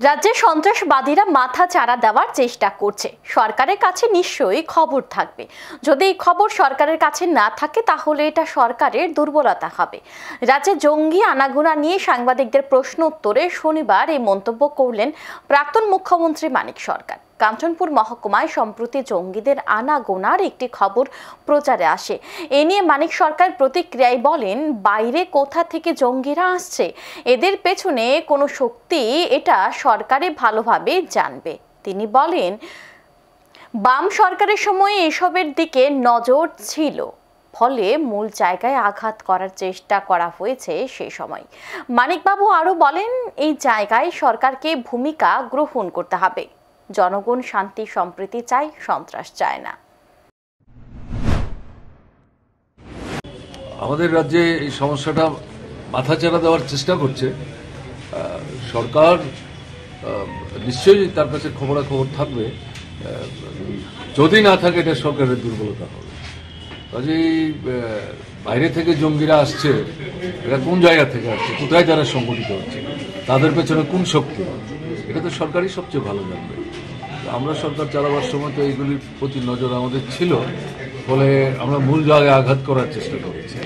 রাজ্যে সন্ত্রাসবাদীরা মাথা চাড়া দেওয়ার চেষ্টা করছে। সরকারের কাছে নিশ্চয়ই খবর থাকবে। যদি এই খবর সরকারের কাছে না থাকে তাহলে এটা সরকারের দুর্বলতা হবে। রাজ্যে জঙ্গি আনাগোনা নিয়ে সাংবাদিকদের প্রশ্ন উত্তরে শনিবার এই মন্তব্য করলেন প্রাক্তন মুখ্যমন্ত্রী মানিক সরকার। কাঞ্চনপুর মহকুমায় সম্প্রতি জঙ্গিদের আনাগোনার একটি খবর প্রচারে আসে। এ নিয়ে মানিক সরকার প্রতিক্রিয়ায় বলেন, বাইরে কোথা থেকে জঙ্গিরা আসছে, এদের পেছনে কোনো শক্তি এটা সরকারে ভালোভাবে জানবে। তিনি বলেন, বাম সরকারের সময় এসবের দিকে নজর ছিল, ফলে মূল জায়গায় আঘাত করার চেষ্টা করা হয়েছে সে সময়। মানিকবাবু আরও বলেন, এই জায়গায় সরকারকে ভূমিকা গ্রহণ করতে হবে। জনগণ শান্তি সম্প্রীতি চায়, সন্ত্রাস চায় না। আমাদের রাজ্যে এই সমস্যাটা মাথাচাড়া দেওয়ার চেষ্টা করছে সরকার। নিশ্চয়ই তার কাছে খবরাখবর থাকবে। যদি না থাকে এটা সরকারের দুর্বলতা হবে। কাজেই বাইরে থেকে জঙ্গিরা আসছে, এরা কোন জায়গা থেকে আসছে, কোথায় যারা সংগঠিত হচ্ছে, তাদের পেছনে কোন শক্তি, এটা তো সরকারই সবচেয়ে ভালো জানবে। আমরা সরকার চালাবার সময় তো এইগুলির প্রতি নজর আমাদের ছিল, ফলে আমরা মূল জায়গায় আঘাত করার চেষ্টা করেছি।